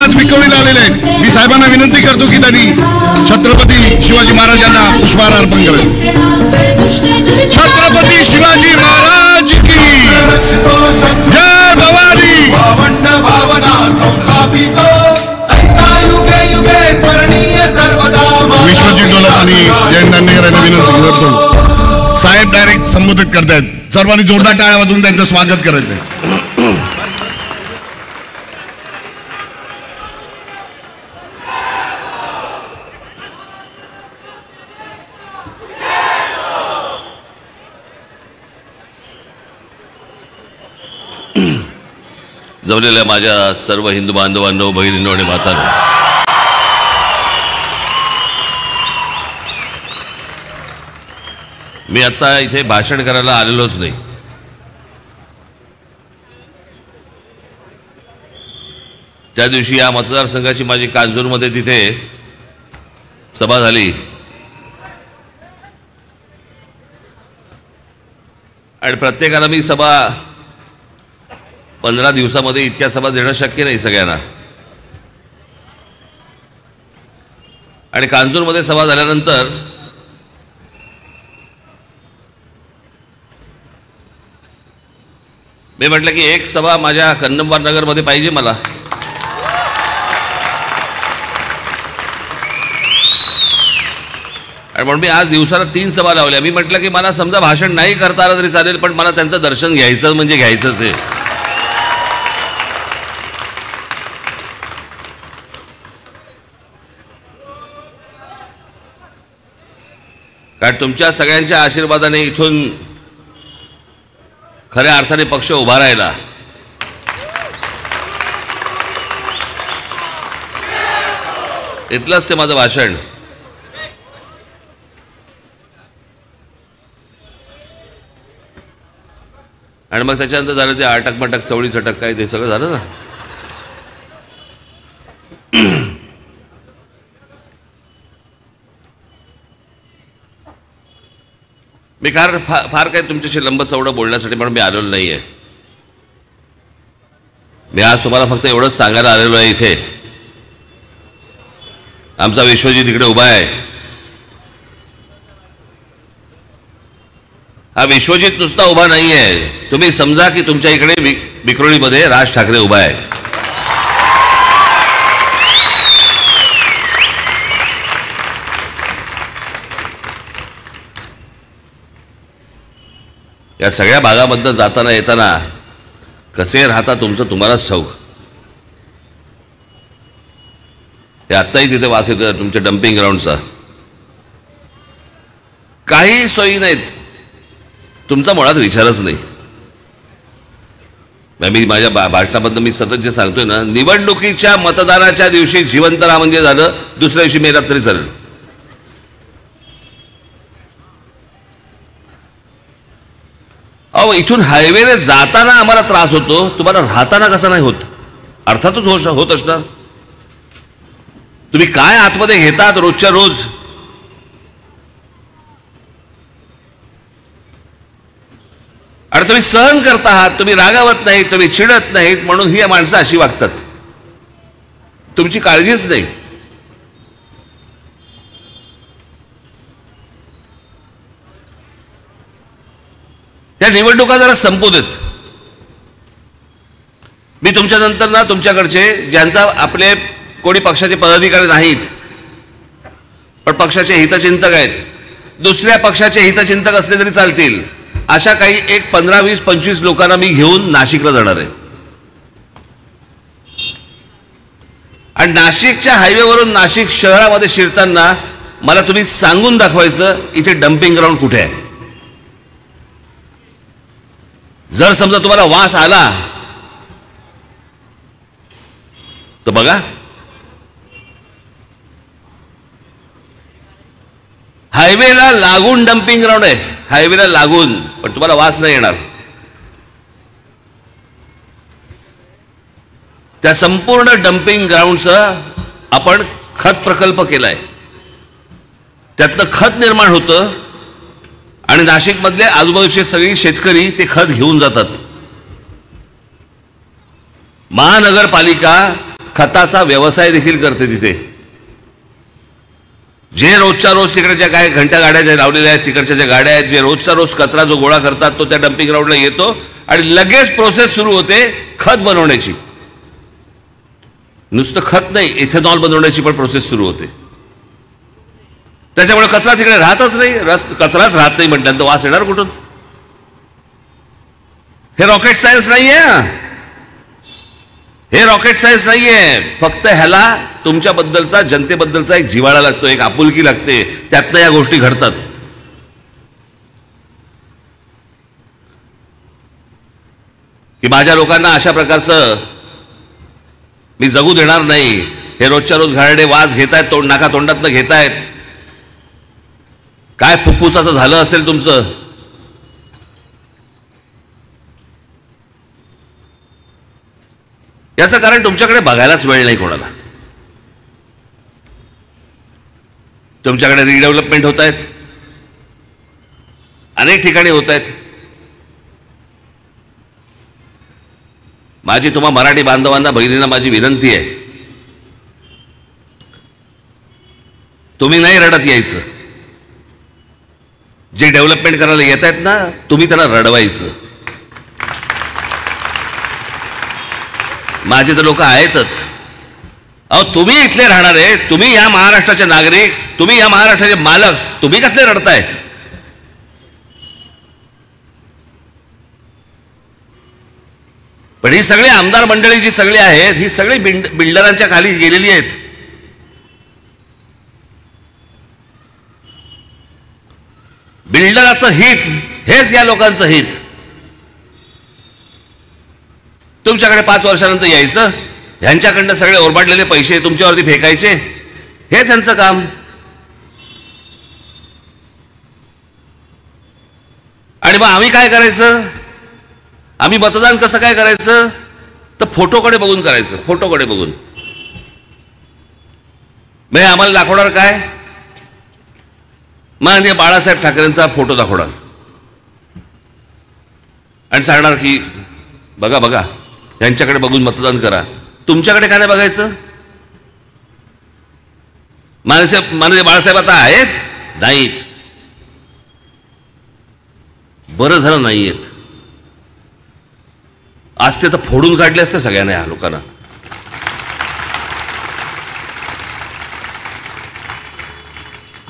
आज विक्रोळीला आलेले आहेत. मी साहेबांना विनंती करतो की त्यांनी छत्रपती शिवाजी महाराजांना पुष्पहार अर्पण करावे. छत्रपती शिवाजी महाराज की जय भवानी. विश्वजित डोलप आणि जयंत दांडेकर यांना विनंती करतो. साहेब डायरेक्ट संबोधित करतायत. सर्वांनी जोरदार टाळ्या वाजवून त्यांचं स्वागत करायचंय. जमलेल्या माझ्या सर्व हिंदू बांधवांनो, बहिणींनो आणि मातांनो, मी आता इथे भाषण करायला आलेलोच नाही. त्या दिवशी या मतदारसंघाची माझी कांजूरमध्ये तिथे सभा झाली आणि प्रत्येकाला मी सभा 15 दिवसामध्ये इतक्या सभा देणं शक्य नाही सगळ्यांना. आणि कांजूरमध्ये सभा झाल्यानंतर मी म्हटलं की एक सभा माझ्या कन्नमवार नगरमध्ये पाहिजे मला. आणि म्हणून मी आज दिवसाला 3 सभा लावल्या. मी म्हटलं की मला समजा भाषण नाही करता आलं तरी चालेल, पण मला त्यांचं दर्शन घ्यायचं म्हणजे घ्यायचंच आहे. कारण तुमच्या सगळ्यांच्या आशीर्वादाने इथून खऱ्या अर्थाने पक्ष उभा राहिला. इथलंच ते माझं भाषण. आणि मग त्याच्यानंतर झालं ते अटक मटक चवळी चटक काय ते सगळं झालं ना. मी फार काही तुमच्याशी लंब चौडं बोलण्यासाठी म्हणून मी आलेलो नाही आहे. मी आज तुम्हाला फक्त एवढंच सांगायला आलेलो आहे. इथे आमचा विश्वजित इकडे उभा आहे. हा विश्वजित नुसता उभा नाही आहे. तुम्ही समजा की तुमच्या इकडे विक्रोळीमध्ये राज ठाकरे उभा आहे. या सगळ्या भागाबद्दल जाताना येताना कसे राहता तुमचं तुम्हालाच ठाऊक. हे आत्ताही तिथे वास येतो तुमच्या डम्पिंग ग्राउंडचा. काही सोयी नाहीत. तुमचा मुळात विचारच नाही. मी माझ्या भाषणाबद्दल मी सतत जे सांगतोय ना, निवडणुकीच्या मतदानाच्या दिवशी जिवंत राहा म्हणजे झालं, दुसऱ्या दिवशी मेलात तरी चालेल. अहो इथून हायवेने जाताना आम्हाला त्रास होतो, तुम्हाला राहताना कसा नाही होत? अर्थातच होत असणार. तुम्ही काय आतमध्ये घेतात रोजच्या रोज. आणि तुम्ही सहन करता आहात, तुम्ही रागावत नाहीत, तुम्ही चिडत नाहीत, म्हणून ही माणसं अशी वागतात. तुमची काळजीच नाही. या निवडणुका जरा संपू देत. मी तुमच्या नंतर ना तुमच्याकडचे ज्यांचा आपले कोणी पक्षाचे पदाधिकारी नाहीत पण पक्षाचे हितचिंतक आहेत, दुसऱ्या पक्षाचे हितचिंतक असले तरी चालतील, अशा काही एक 15, 20, 25 लोकांना मी घेऊन नाशिकला जाणार आहे. आणि नाशिकच्या हायवेवरून नाशिक शहरामध्ये शिरताना मला तुम्ही सांगून दाखवायचं इथे डम्पिंग ग्राउंड कुठे आहे. जर समजा तुम्हाला वास आला तर बघा, हायवेला लागून डम्पिंग ग्राउंड आहे. हायवेला लागून, पण तुम्हाला वास नाही येणार. त्या संपूर्ण डम्पिंग ग्राउंडचं आपण खत प्रकल्प केलाय. त्यातनं खत निर्माण होतं आणि नाशिकमधले आजूबाजूचे सगळे शेतकरी ते खत घेऊन जातात. महानगरपालिका खताचा व्यवसाय देखील करते तिथे. जे रोजच्या रोज तिकडे ज्या काय घंटा गाड्या ज्या लावलेल्या आहेत, तिकडच्या ज्या गाड्या आहेत, जे रोजचा रोज कचरा जो गोळा करतात तो त्या डम्पिंग ग्राउंडला येतो आणि लगेच प्रोसेस सुरू होते खत बनवण्याची. नुसतं खत नाही, इथेनॉल बनवण्याची पण प्रोसेस सुरू होते. त्याच्यामुळे कचरा तिकडे राहतच नाही. कचराच राहत नाही म्हटल्यानंतर वास येणार कुठून? हे रॉकेट सायन्स नाहीये. हे रॉकेट सायन्स नाहीये. फक्त ह्याला तुमच्याबद्दलचा, जनतेबद्दलचा एक जिव्हाळा लागतो, एक आपुलकी लागते, त्यातनं या गोष्टी घडतात. की माझ्या लोकांना अशा प्रकारचं मी जगू देणार नाही. हे रोजच्या रोज घाणेरडे वास घेतायत, नाका तोंडातनं घेतायत. काय फुफ्फुसाचं झालं असेल तुमचं? याचं कारण तुमच्याकडे बघायलाच वेळ नाही कोणाला. तुमच्याकडे रिडेव्हलपमेंट होत आहेत, अनेक ठिकाणी होत आहेत. माझी तुम्हा मराठी बांधवांना, भगिनींना माझी विनंती आहे, तुम्ही नाही रडत यायचं. जे डेव्हलपमेंट करायला येत आहेत ना, तुम्ही त्यांना रडवायचं. माझे तर लोक आहेतच. अहो, तुम्ही इथले राहणारे, तुम्ही या महाराष्ट्राचे नागरिक, तुम्ही या महाराष्ट्राचे मालक, तुम्ही कसले रडताय? पण ही सगळी आमदार मंडळी जी सगळी आहेत, ही सगळी बिल्डरांच्या खाली गेलेली आहेत. बिल्डराचं हित हेच या लोकांचं हित. तुमच्याकडे 5 वर्षानंतर यायचं, ह्यांच्याकडनं सगळे ओरबाडलेले पैसे तुमच्यावरती फेकायचे, हेच ह्यांचं काम. आणि मग आम्ही काय करायचं? आम्ही मतदान कसं काय करायचं? तर फोटोकडे बघून करायचं. फोटोकडे बघून म्हणजे आम्हाला दाखवणार काय? माननीय बाळासाहेब ठाकरेंचा फोटो दाखवणार आणि सांगणार की बघा बघा, यांच्याकडे बघून मतदान करा. तुमच्याकडे काय नाही बघायचं? माननीय बाळासाहेब आता आहेत? नाहीत. बरं झालं नाहीयेत. आज ते तर फोडून काढले असते सगळ्यांना, या लोकांना.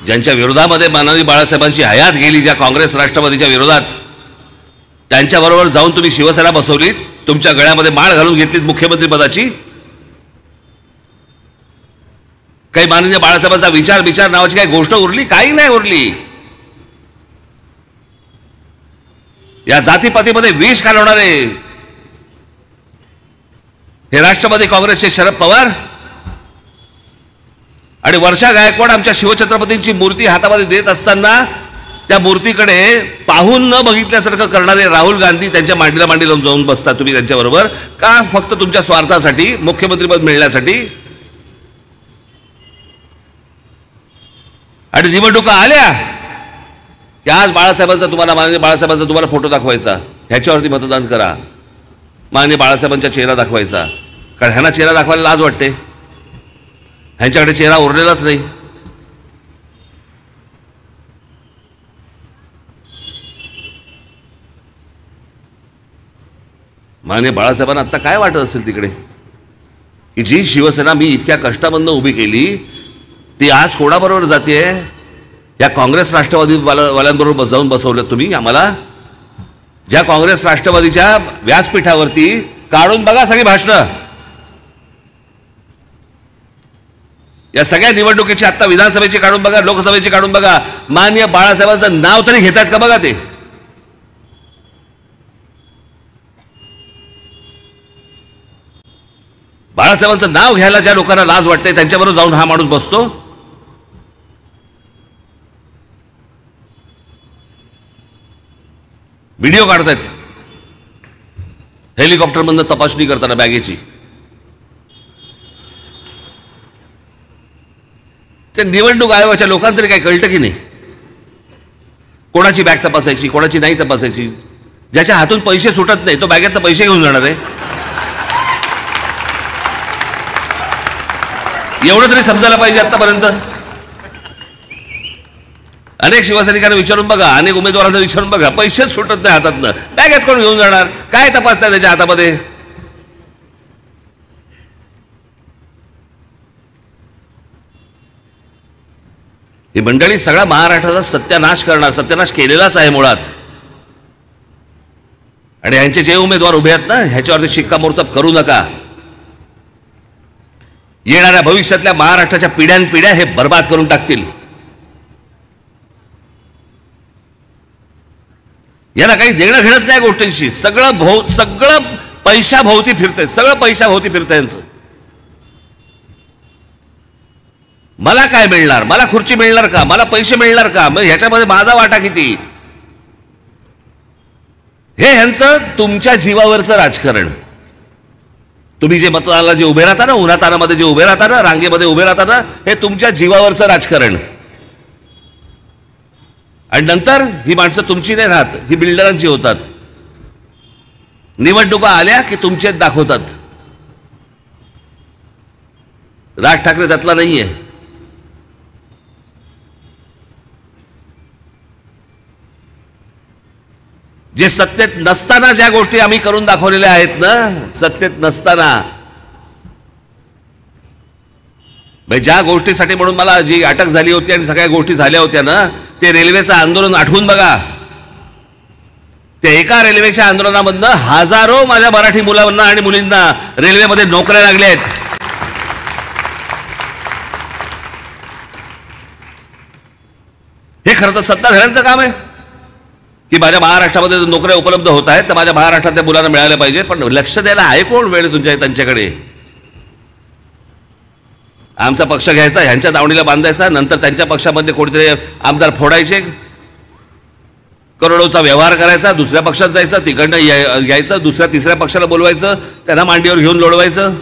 ज्यांच्या विरोधामध्ये माननीय बाळासाहेबांची हयात गेली, ज्या काँग्रेस राष्ट्रवादीच्या विरोधात, त्यांच्याबरोबर जाऊन तुम्ही शिवसेना बसवलीत, तुमच्या गळ्यामध्ये माळ घालून घेतलीत मुख्यमंत्री पदाची. काही माननीय बाळासाहेबांचा विचार नावाची काही गोष्ट उरली? काही नाही उरली. या जातीपातीमध्ये विष घालवणारे हे राष्ट्रवादी काँग्रेसचे शरद पवार आणि वर्षा गायकवाड आमच्या शिवछत्रपतींची मूर्ती हातामध्ये देत असताना त्या मूर्तीकडे पाहून न बघितल्यासारखं करणारे राहुल गांधी त्यांच्या मांडीला मांडी लावून जाऊन बसता तुम्ही त्यांच्याबरोबर. का? फक्त तुमच्या स्वार्थासाठी, मुख्यमंत्रीपद मिळण्यासाठी. आणि निवडणुका आल्या की आज बाळासाहेबांचा, तुम्हाला माननीय बाळासाहेबांचा तुम्हाला फोटो दाखवायचा, ह्याच्यावरती मतदान करा. माननीय बाळासाहेबांचा चेहरा दाखवायचा. कारण ह्यांना चेहरा दाखवायला लाज वाटते, ह्यांच्याकडे चेहरा उरलेलाच नाही. माननीय बाळासाहेबांना आत्ता काय वाटत असेल तिकडे, की जी शिवसेना मी इतक्या कष्टामधनं उभी केली ती आज कोणाबरोबर जाते? या काँग्रेस राष्ट्रवादी वाल्यांबरोबर जाऊन बसवलं तुम्ही आम्हाला. ज्या काँग्रेस राष्ट्रवादीच्या व्यासपीठावरती काढून बघा सगळी भाषणं. या सगळ्या निवडणुकीची, आत्ता विधानसभेची काढून बघा, लोकसभेची काढून बघा, माननीय बाळासाहेबांचं नाव तरी घेतात का बघा. ते बाळासाहेबांचं नाव घ्यायला ज्या लोकांना लाज वाटते त्यांच्याबरोबर जाऊन हा माणूस बसतो. व्हिडिओ काढतायत हेलिकॉप्टरमधनं तपासणी करताना बॅगेची. त्या निवडणूक आयोगाच्या लोकांना तरी काय कळतं की नाही? कोणाची बॅग तपासायची, कोणाची नाही तपासायची? ज्याच्या हातून पैसे सुटत नाही तो बॅगेत पैसे घेऊन जाणार आहे. एवढं तरी समजायला पाहिजे आतापर्यंत. अनेक शिवसैनिकांना विचारून बघा, अनेक उमेदवारांना विचारून बघा, पैसेच सुटत नाही हातातनं. बॅगेत कोण घेऊन जाणार? काय तपासताय त्याच्या हातामध्ये? ही मंडळी सगळा महाराष्ट्राचा सत्यानाश करणार, सत्यानाश केलेलाच आहे मुळात. आणि यांचे जे उमेदवार उभे आहेत ना, ह्याच्यावरती शिक्कामोर्तब करू नका. येणाऱ्या भविष्यातल्या महाराष्ट्राच्या पिढ्यानपिढ्या हे बर्बाद करून टाकतील. याला काही देणं घेणंच नाही गोष्टींशी. सगळं पैशाभोवती फिरतंय, सगळं पैशाभोवती फिरतंय यांचं. मला काय मिळणार? मला खुर्ची मिळणार का? मला पैसे मिळणार का? मग ह्याच्यामध्ये माझा वाटा किती? हे ह्यांचं तुमच्या जीवावरचं राजकारण. तुम्ही जे मतदानाला जे उभे राहता ना, उन्हातानामध्ये जे उभे राहता ना, रांगेमध्ये उभे राहता ना, हे तुमच्या जीवावरचं राजकारण. आणि नंतर ही माणसं तुमची नाही राहत, ही बिल्डरांची होतात. निवडणुका आल्या की तुमचेच दाखवतात. राज ठाकरे त्यातला नाहीये. जे सत्तेत नसताना ज्या गोष्टी आम्ही करून दाखवलेल्या आहेत ना, सत्तेत नसताना, ज्या गोष्टीसाठी म्हणून मला जी अटक झाली होती आणि सगळ्या गोष्टी झाल्या होत्या ना, ते रेल्वेचं आंदोलन आठवून बघा. त्या एका रेल्वेच्या आंदोलनामधनं हजारो माझ्या मराठी मुलांना आणि मुलींना रेल्वेमध्ये नोकऱ्या लागल्या आहेत. हे खरं तर सत्ताधाऱ्यांचं काम आहे की माझ्या महाराष्ट्रामध्ये नोकऱ्या उपलब्ध होत आहेत, तर माझ्या महाराष्ट्रातल्या मुलांना मिळाल्या पाहिजेत. पण लक्ष द्यायला आहे कोण वेळ त्यांच्याकडे? आमचा पक्ष घ्यायचा, ह्यांच्या दावणीला बांधायचा, नंतर त्यांच्या पक्षामध्ये कोणीतरी आमदार फोडायचे, करोडोचा व्यवहार करायचा, दुसऱ्या पक्षात जायचं, तिकडनं यायचं, दुसऱ्या तिसऱ्या पक्षाला बोलवायचं, त्यांना मांडीवर घेऊन लोळवायचं.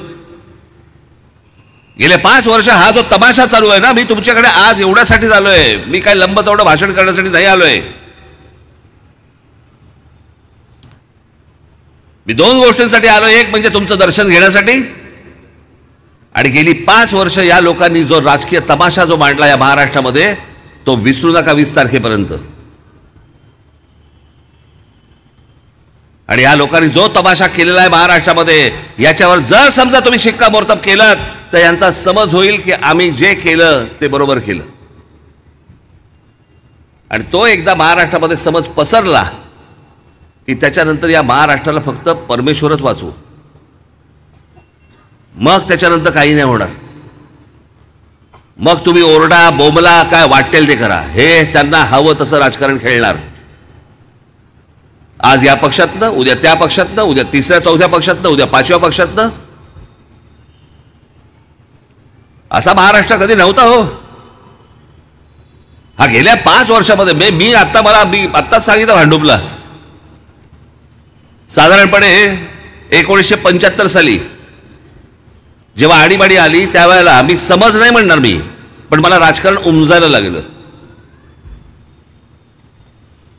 गेले 5 वर्ष हा जो तमाशा चालू आहे ना, मी तुमच्याकडे आज एवढ्यासाठीच आलोय. मी काय लंबचौडं भाषण करण्यासाठी नाही आलोय. मी 2 गोष्टींसाठी आलो. एक म्हणजे तुमचं दर्शन घेण्यासाठी, आणि गेली 5 वर्ष या लोकांनी जो राजकीय तमाशा जो मांडला या महाराष्ट्रामध्ये, तो विसरू नका 20 तारखेपर्यंत. आणि या लोकांनी जो तमाशा केलेला आहे महाराष्ट्रामध्ये, याच्यावर जर समजा तुम्ही शिक्कामोर्तब केलात, तर यांचा समज होईल की आम्ही जे केलं ते बरोबर केलं. आणि तो एकदा महाराष्ट्रामध्ये समज पसरला की त्याच्यानंतर या महाराष्ट्राला फक्त परमेश्वरच वाचवू. मग त्याच्यानंतर काही नाही होणार. मग तुम्ही ओरडा बोंबला, काय वाटेल ते करा. हे त्यांना हवं तसं राजकारण खेळणार. आज या पक्षातनं, उद्या त्या पक्षातनं, उद्या तिसऱ्या चौथ्या पक्षातनं, उद्या 5व्या पक्षातनं. असा महाराष्ट्र कधी नव्हता हो. हा गेल्या 5 वर्षामध्ये मी आत्ताच सांगितलं भांडुपला, साधारणपणे 1975 साली जेव्हा आणीबाणी आली, त्यावेळेला मी समज नाही म्हणणार मी, पण मला राजकारण उमजायला लागलं.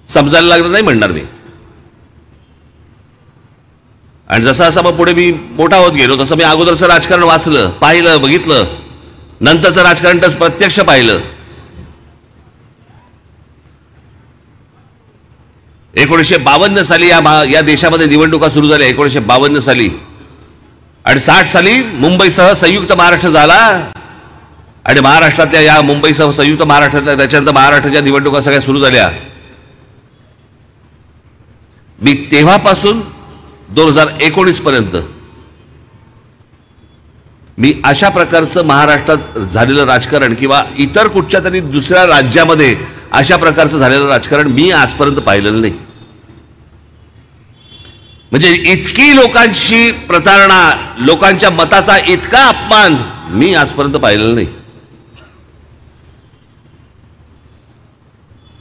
समजायला लागलं नाही म्हणणार मी. आणि जसं असं मग पुढे मी मोठा होत गेलो, तसं मी अगोदरचं राजकारण वाचलं, पाहिलं, बघितलं. नंतरचं राजकारण तर प्रत्यक्ष पाहिलं. 1952 साली या देशामध्ये निवडणुका सुरू झाल्या. 1952 साली आणि 60 साली मुंबईसह संयुक्त महाराष्ट्र झाला. आणि महाराष्ट्रातल्या या मुंबईसह संयुक्त महाराष्ट्रातल्या त्याच्यानंतर महाराष्ट्राच्या निवडणुका सगळ्या सुरू झाल्या. मी तेव्हापासून 2019 पर्यंत मी अशा प्रकारचं महाराष्ट्रात झालेलं राजकारण किंवा इतर कुठच्या तरी दुसऱ्या राज्यामध्ये अशा प्रकारचं झालेलं राजकारण मी आजपर्यंत पाहिलेलं नाही. म्हणजे इतकी लोकांची प्रतारणा, लोकांच्या मताचा इतका अपमान मी आजपर्यंत पाहिलेला नाही.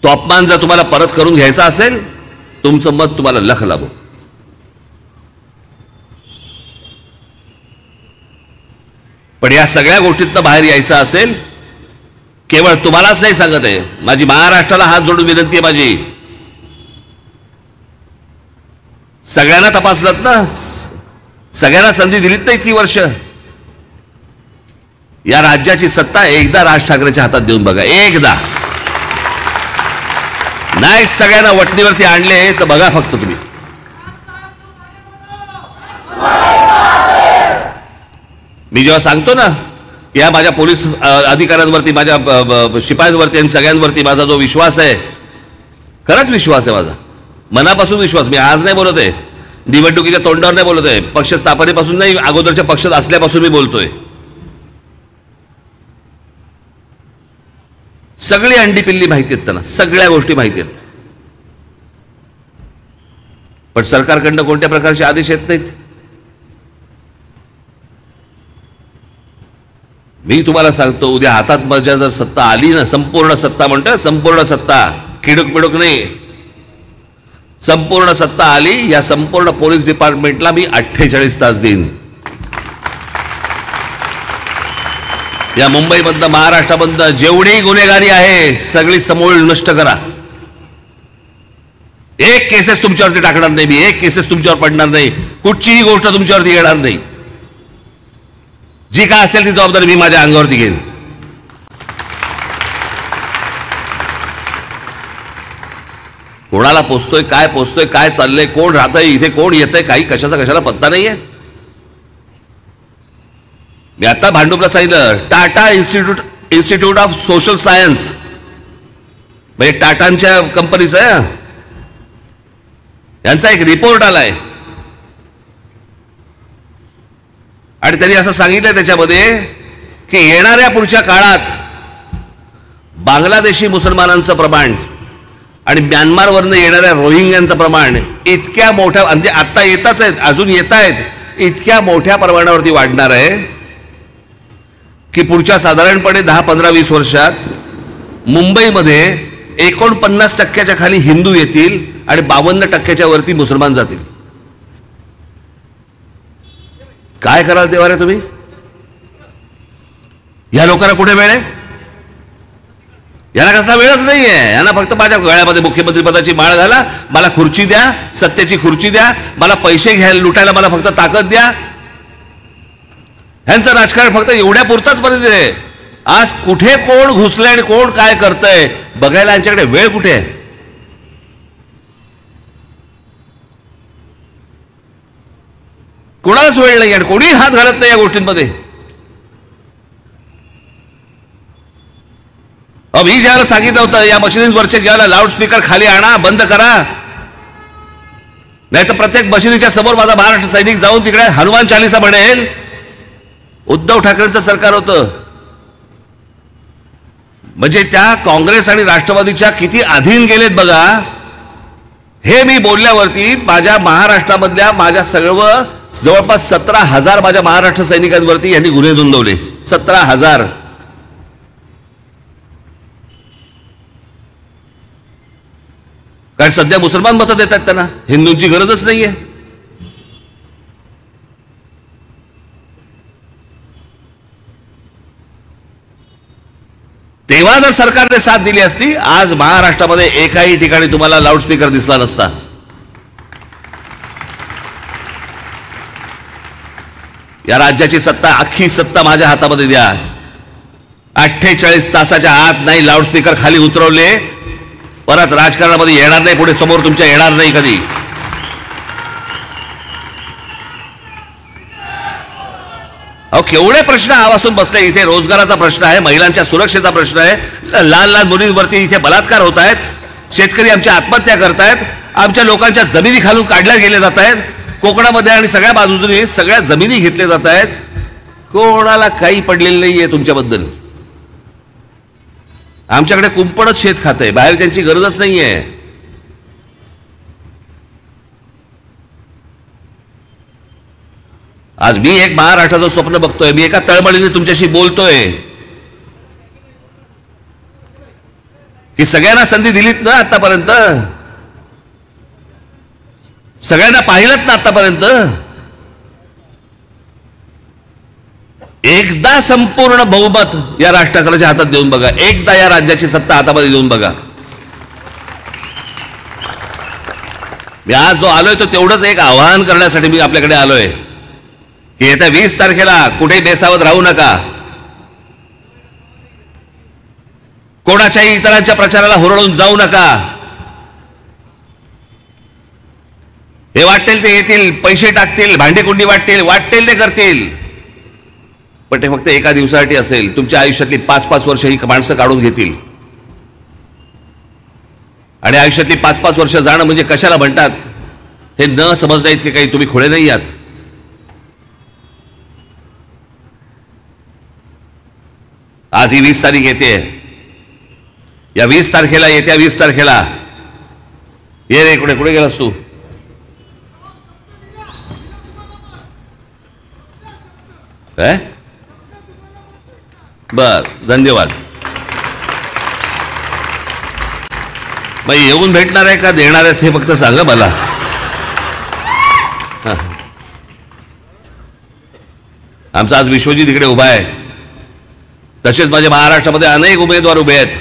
तो अपमान जर तुम्हाला परत करून घ्यायचा असेल, तुमचं मत तुम्हाला लख लाभो. पण या सगळ्या गोष्टीतनं बाहेर यायचं असेल, केवळ तुम्हालाच नाही सांगत आहे, माझी महाराष्ट्राला हात जोडून विनंती आहे माझी. सगळ्यांना तपासलत ना, सगळ्यांना संधी दिलीत ना इतकी वर्ष. या राज्याची सत्ता एकदा राज ठाकरेच्या हातात देऊन बघा. एकदा नाही सगळ्यांना वटणीवरती आणले तर बघा फक्त तुम्ही. मी जेव्हा सांगतो ना की या माझ्या पोलीस अधिकाऱ्यांवरती, माझ्या शिपायांवरती आणि सगळ्यांवरती माझा जो विश्वास आहे, खरंच विश्वास आहे माझा, मनापासून विश्वास. मी आज नाही बोलत आहे, निवडणुकीच्या तोंडावर नाही बोलत आहे, पक्ष स्थापनेपासून नाही, अगोदरच्या पक्षात असल्यापासून मी बोलतोय. सगळी अंडी पिल्ली माहिती आहेत त्यांना, सगळ्या गोष्टी माहिती आहेत. पण सरकारकडनं कोणत्या प्रकारचे आदेश येत नाहीत. मी तुम्हाला सांगतो, उद्या हातात माझ्या जर सत्ता आली ना, संपूर्ण सत्ता म्हणतोय, संपूर्ण सत्ता, किडूक पिडूक नाही, संपूर्ण सत्ता आली, या संपूर्ण पोलीस डिपार्टमेंटला मी 48 तास देईन. या मुंबईमधनं, महाराष्ट्रामधनं जेवढी गुन्हेगारी आहे सगळी समूळ नष्ट करा. एक केसेस तुमच्यावरती टाकणार नाही मी, एक केसेस तुमच्यावर पडणार नाही, कुठचीही गोष्ट तुमच्यावरती येणार नाही. जी काय असेल ती जबाबदारी मी माझ्या अंगावरती घेईन. कोणाला पोचतोय, काय चाललंय, कोण राहतंय इथे, कोण येतंय, काही कशाला पत्ता नाहीये. मी आता भांडुपला सांगितलं, Tata institute of social science, म्हणजे टाटांच्या कंपनीचं आहे, यांचा एक रिपोर्ट आलाय आणि त्यांनी असं सांगितलंय त्याच्यामध्ये की येणाऱ्या पुढच्या काळात बांगलादेशी मुसलमानांचं प्रमाण आणि म्यानमारवरनं येणाऱ्या रोहिंग्यांचं प्रमाण इतक्या मोठ्या, म्हणजे आता येतच आहेत, अजून येत आहेत, इतक्या मोठ्या प्रमाणावरती वाढणार आहे की पुढच्या साधारणपणे 10-15-20 वर्षात मुंबईमध्ये 49% खाली हिंदू येतील आणि 52% वरती मुसलमान जातील. काय कराल तेव्हा रे तुम्ही? या लोकांना कुठे वेळ आहे? यांना कसला वेळच नाहीये. यांना फक्त माझ्या गळ्यामध्ये मुख्यमंत्री पदाची माळ घाला, मला खुर्ची द्या, सत्तेची खुर्ची द्या, मला पैसे घ्यायला लुटायला मला फक्त ताकद द्या. ह्यांचं राजकारण फक्त एवढ्या पुरताच मर्यादित आहे. आज कुठे कोण घुसलंय आणि कोण काय करतंय बघायला यांच्याकडे वेळ कुठे आहे? कोणालाच वेळ नाही आणि कोणीही हात घालत नाही या गोष्टींमध्ये. मी ज्याला सांगितलं होतं या मशिनीवरचे ज्याला लाऊडस्पीकर खाली आणा, बंद करा, नाही तर प्रत्येक मशिनीच्या समोर माझा महाराष्ट्र सैनिक जाऊन तिकडे हनुमान चालीसा म्हणेल. उद्धव ठाकरेंचं सरकार होतं. म्हणजे त्या काँग्रेस आणि राष्ट्रवादीच्या किती अधीन गेलेत बघा. हे मी बोलल्यावरती माझ्या महाराष्ट्रामधल्या माझ्या सर्व जवळपास 17,000 माझ्या महाराष्ट्र सैनिकांवरती यांनी गुन्हे नोंदवले. 17,000. कारण सध्या मुसलमान मतं देतात त्यांना, हिंदूंची गरजच नाहीये. तेव्हा जर सरकारने साथ दिली असती, आज महाराष्ट्रामध्ये एकाही ठिकाणी तुम्हाला लाऊडस्पीकर दिसला नसता. या राज्याची सत्ता, अख्खी सत्ता माझ्या हातामध्ये द्या. 48 तासाच्या आत नाही लाऊडस्पीकर खाली उतरवले, परत राजकारणामध्ये येणार नाही, पुढे समोर तुमच्या येणार नाही कधी. अहो केवढे प्रश्न आवासून बसले इथे. रोजगाराचा प्रश्न आहे, महिलांच्या सुरक्षेचा प्रश्न आहे, लहान लहान मुलींवरती इथे बलात्कार होत आहेत, शेतकरी आमच्या आत्महत्या करतायत, आमच्या लोकांच्या जमिनी खालून काढल्या गेल्या जात आहेत, कोकणामध्ये आणि सगळ्या बाजूने सगळ्या जमिनी घेतल्या जात आहेत. कोणाला काही पडलेलं नाहीये तुमच्याबद्दल. आमच्याकडे कुंपणच शेत खातंय, बाहेरच्यांची गरजच नाहीये. आज मी एक महाराष्ट्राचं स्वप्न बघतोय, मी एका तळमळीने तुमच्याशी बोलतोय की सगळ्यांना संधी दिलीत ना आतापर्यंत, सगळ्यांना पाहिलंत ना आतापर्यंत. एकदा संपूर्ण बहुमत या राष्ट्राच्या हातात देऊन बघा, एकदा या राज्याची सत्ता हातामध्ये देऊन बघा. मी आज जो आलोय तो तेवढंच एक आवाहन करण्यासाठी मी आपल्याकडे आलोय की येत्या 20 तारखेला कुठे बेसावध राहू नका. कोणाच्याही इतरांच्या प्रचाराला हुरळून जाऊ नका. हे वाटेल ते येतील, पैसे टाकतील, भांडीकुंडी वाटेल ते करतील, पण ते फक्त एका दिवसासाठी असेल. तुमच्या आयुष्यातली 5-5 वर्ष ही माणसं काढून घेतील. आणि आयुष्यातली 5-5 वर्ष जाणं म्हणजे कशाला म्हणतात हे न समजण्या इतके काही तुम्ही खुळे नाही आहात. आज ही 20 तारीख येते. या 20 तारखेला, येत्या 20 तारखेला ये रे, कुठे गेलास तू? काय? बर, धन्यवाद. मग येऊन भेटणार आहे का देणार आहेस हे फक्त सांगा मला. आमचा आज विश्वजित इकडे उभा आहे. तसेच माझ्या महाराष्ट्रामध्ये अनेक उमेदवार उभे आहेत.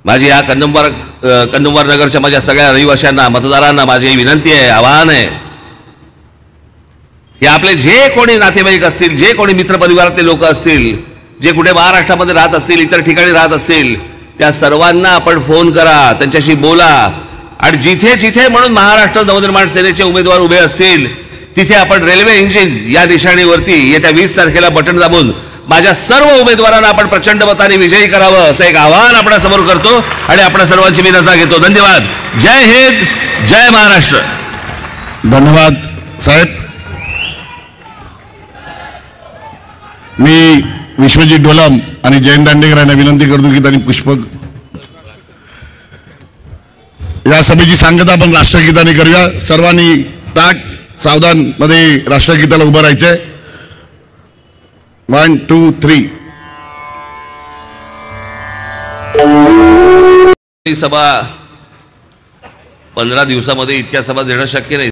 माझी या कन्नमवार नगरच्या माझ्या सगळ्या रहिवाशांना, मतदारांना माझी विनंती आहे, आवाहन आहे की आपले जे कोणी नातेवाईक असतील, जे कोणी मित्रपरिवारातले लोक असतील, जे कुठे महाराष्ट्रामध्ये राहत असतील, इतर ठिकाणी राहत असतील, त्या सर्वांना आपण फोन करा, त्यांच्याशी बोला. आणि जिथे जिथे म्हणून महाराष्ट्र नवनिर्माण सेनेचे उमेदवार उभे असतील तिथे आपण रेल्वे इंजिन या निशाणीवरती येत्या 20 तारखेला बटन दाबून माझ्या सर्व उमेदवारांना आपण प्रचंड मताने विजयी करावं असं एक आवाहन आपणासमोर करतो आणि आपणा सर्वांची मी रजा घेतो. धन्यवाद. जय हिंद, जय महाराष्ट्र. धन्यवाद साहेब. मी विश्वजित डोलम आणि जयंत दांडेकर यांना विनंती करतो की त्यांनी पुष्पक या सभेची सांगता आपण राष्ट्रगीताने करूया. सर्वांनी ताट सावधान मध्ये राष्ट्रगीताला उभं राहायचंय. 1, 2, 3. ही सभा 15 दिवसामध्ये इतक्या सभा देणं शक्य नाही.